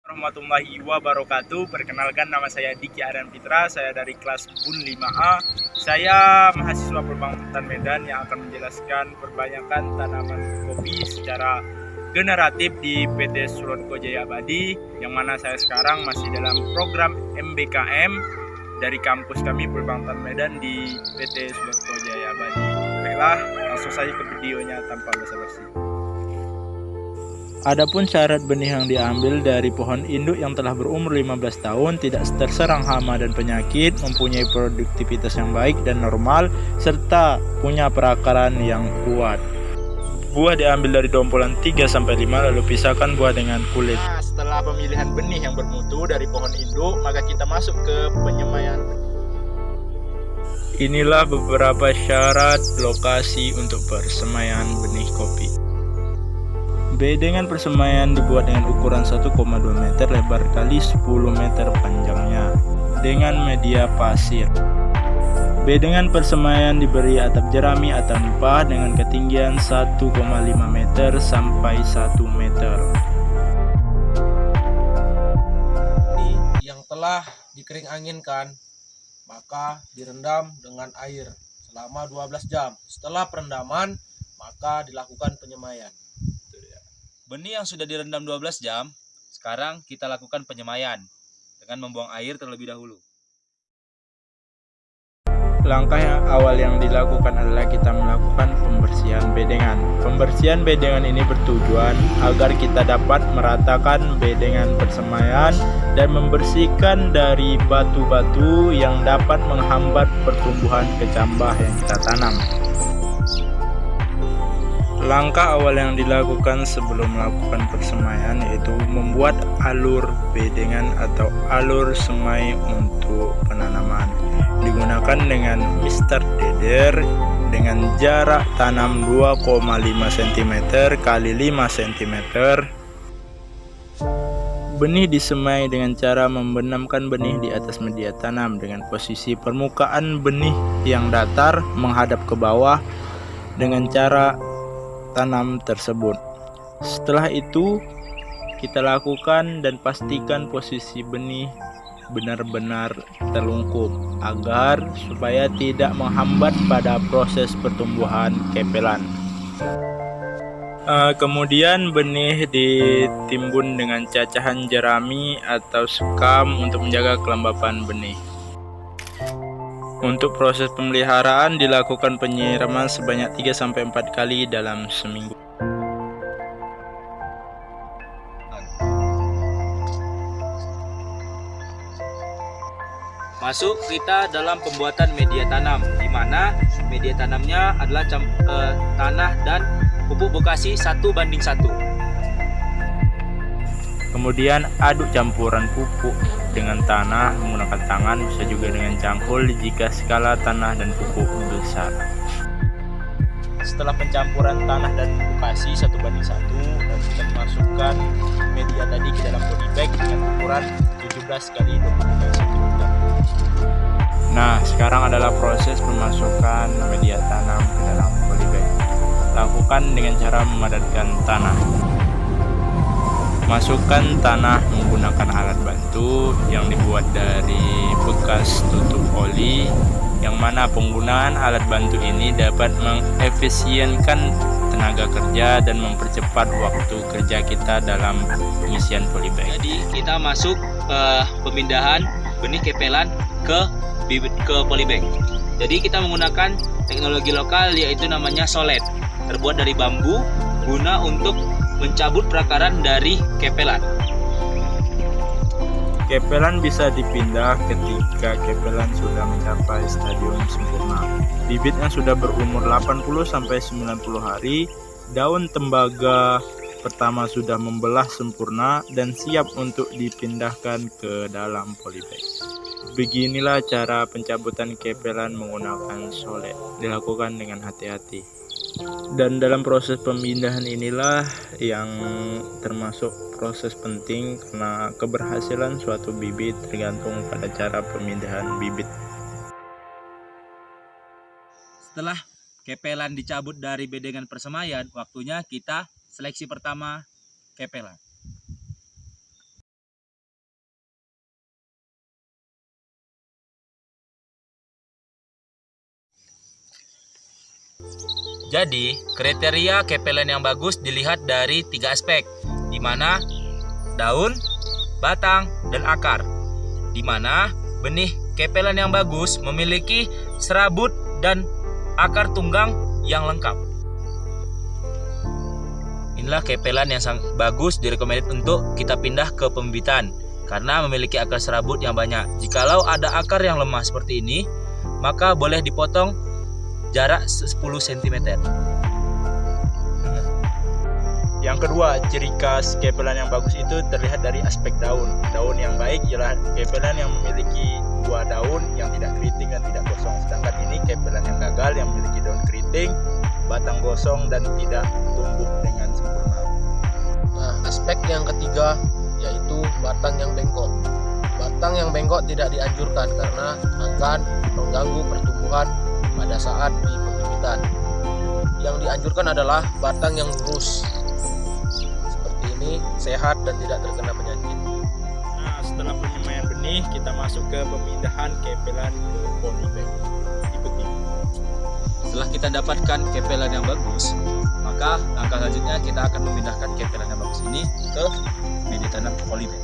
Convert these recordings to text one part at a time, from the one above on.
Warahmatullahi wabarakatuh. Perkenalkan, nama saya Diki Aryan Fitra. Saya dari kelas BUN 5A. Saya mahasiswa Perbangkutan Medan yang akan menjelaskan perbanyakan tanaman kopi secara generatif di PT Sulonco Jaya Abadi, yang mana saya sekarang masih dalam program MBKM dari kampus kami Perbangkutan Medan di PT Sulonco Jaya Abadi. Baiklah, langsung saja ke videonya tanpa basa-basi. Adapun syarat benih yang diambil dari pohon induk yang telah berumur 15 tahun, tidak terserang hama dan penyakit, mempunyai produktivitas yang baik dan normal, serta punya perakaran yang kuat. Buah diambil dari dompolan 3-5, lalu pisahkan buah dengan kulit. Nah, setelah pemilihan benih yang bermutu dari pohon induk, maka kita masuk ke penyemaian. Inilah beberapa syarat lokasi untuk persemaian benih kopi. Bedengan persemaian dibuat dengan ukuran 1,2 meter lebar kali 10 meter panjangnya dengan media pasir. Bedengan persemaian diberi atap jerami atau nipah dengan ketinggian 1,5 meter sampai 1 meter. Yang telah dikering anginkan, maka direndam dengan air selama 12 jam. Setelah perendaman, maka dilakukan penyemaian. Benih yang sudah direndam 12 jam, sekarang kita lakukan penyemaian dengan membuang air terlebih dahulu. Langkah yang awal yang dilakukan adalah kita melakukan pembersihan bedengan. Pembersihan bedengan ini bertujuan agar kita dapat meratakan bedengan persemaian dan membersihkan dari batu-batu yang dapat menghambat pertumbuhan kecambah yang kita tanam. Langkah awal yang dilakukan sebelum melakukan persemaian yaitu membuat alur bedengan atau alur semai untuk penanaman. Digunakan dengan Mr. Deder dengan jarak tanam 2,5 cm x 5 cm. Benih disemai dengan cara membenamkan benih di atas media tanam dengan posisi permukaan benih yang datar menghadap ke bawah dengan cara tanam tersebut. Setelah itu kita lakukan dan pastikan posisi benih benar-benar terlungkup agar supaya tidak menghambat pada proses pertumbuhan kepelan. Kemudian benih ditimbun dengan cacahan jerami atau sekam untuk menjaga kelembapan benih. Untuk proses pemeliharaan dilakukan penyiraman sebanyak 3-4 kali dalam seminggu. Masuk kita dalam pembuatan media tanam, di mana media tanamnya adalah tanah dan pupuk bekasi 1:1. Kemudian aduk campuran pupuk dengan tanah menggunakan tangan, bisa juga dengan cangkul jika skala tanah dan pupuk besar. Setelah pencampuran tanah dan bekasi 1:1, dan kita masukkan media tadi ke dalam polybag dengan ukuran 17 x 25 cm. Nah, sekarang adalah proses pemasukan media tanam ke dalam polybag. Lakukan dengan cara memadatkan tanah. Masukkan tanah menggunakan alat bantu yang dibuat dari bekas tutup oli, yang mana penggunaan alat bantu ini dapat mengefisienkan tenaga kerja dan mempercepat waktu kerja kita dalam pengisian polybag. Jadi kita masuk pemindahan benih kepelan ke polybag. Jadi kita menggunakan teknologi lokal yaitu namanya solet, terbuat dari bambu, guna untuk mencabut perakaran dari kepelan. Kepelan bisa dipindah ketika kepelan sudah mencapai stadium sempurna. Bibit yang sudah berumur 80-90 hari, daun tembaga pertama sudah membelah sempurna dan siap untuk dipindahkan ke dalam polybag. Beginilah cara pencabutan kepelan menggunakan solet. Dilakukan dengan hati-hati. Dan dalam proses pemindahan inilah yang termasuk proses penting, karena keberhasilan suatu bibit tergantung pada cara pemindahan bibit. Setelah kepelan dicabut dari bedengan persemaian, waktunya kita seleksi pertama kepelan. Jadi, kriteria kepelan yang bagus dilihat dari 3 aspek, di mana daun, batang, dan akar. Di mana benih kepelan yang bagus memiliki serabut dan akar tunggang yang lengkap. Inilah kepelan yang sangat bagus, direkomendasi untuk kita pindah ke pembibitan karena memiliki akar serabut yang banyak. Jikalau ada akar yang lemah seperti ini, maka boleh dipotong jarak 10 cm. Yang kedua, ciri khas kepelan yang bagus itu terlihat dari aspek daun. Daun yang baik ialah kepelan yang memiliki buah daun yang tidak keriting dan tidak gosong. Sedangkan ini kepelan yang gagal yang memiliki daun keriting, batang gosong dan tidak tumbuh dengan sempurna. Nah, aspek yang ketiga yaitu batang yang bengkok. Batang yang bengkok tidak dianjurkan karena akan mengganggu pertumbuhan pada saat di pembibitan. Yang dianjurkan adalah batang yang lurus. Seperti ini, sehat dan tidak terkena penyakit. Nah, setelah penyemaian benih, kita masuk ke pemindahan kepelan ke polybag. Dipetik. Setelah kita dapatkan kepelan yang bagus, maka langkah selanjutnya kita akan memindahkan kepelan yang bagus ini ke media tanam polybag.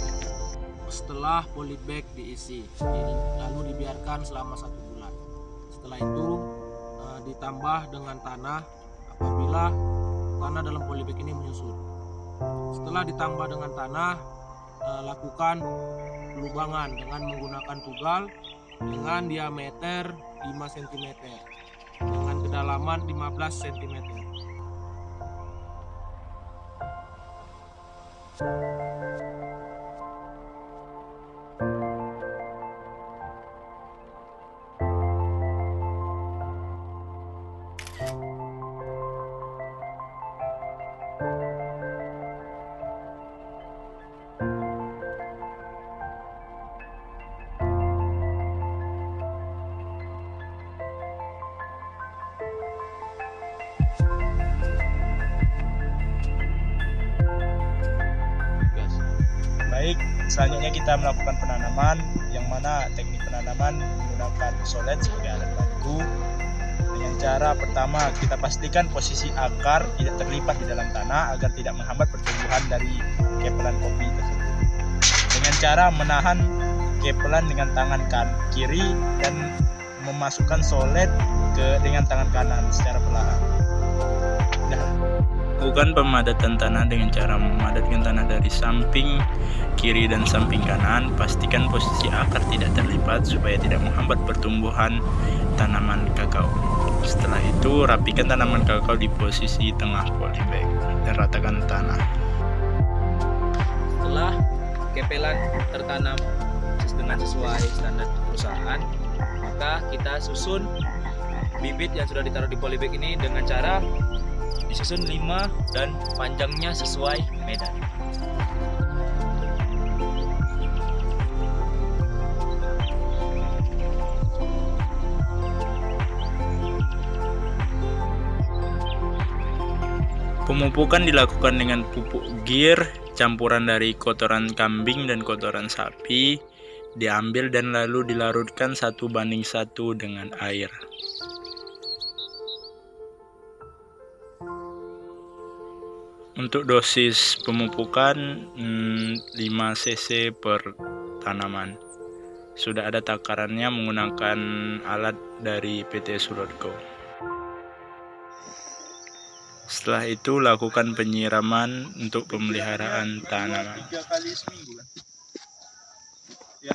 Setelah polybag diisi, lalu dibiarkan selama 1 bulan. Setelah itu ditambah dengan tanah apabila tanah dalam polybag ini menyusut. Setelah ditambah dengan tanah, lakukan pelubangan dengan menggunakan tugal dengan diameter 5 cm dengan kedalaman 15 cm. Baik, selanjutnya kita melakukan penanaman, yang mana teknik penanaman menggunakan solet sebagai alat bantu. Dengan cara pertama, kita pastikan posisi akar tidak terlipat di dalam tanah agar tidak menghambat pertumbuhan dari kepelan kopi tersebut. Dengan cara menahan kepelan dengan tangan kiri dan memasukkan solet dengan tangan kanan secara perlahan. Lakukan pemadatan tanah dengan cara memadatkan tanah dari samping kiri dan samping kanan. Pastikan posisi akar tidak terlipat supaya tidak menghambat pertumbuhan tanaman kakao. Setelah itu, rapikan tanaman kakao di posisi tengah polybag dan ratakan tanah. Setelah kepelan tertanam dengan sesuai standar perusahaan, maka kita susun bibit yang sudah ditaruh di polybag ini dengan cara disusun 5 dan panjangnya sesuai medan. Pemupukan dilakukan dengan pupuk gir campuran dari kotoran kambing dan kotoran sapi, diambil dan lalu dilarutkan 1:1 dengan air. Untuk dosis pemupukan 5 cc per tanaman. Sudah ada takarannya menggunakan alat dari PT Sulodco. Setelah itu lakukan penyiraman untuk pemeliharaan tanaman. 3 kali seminggu kan? Ya.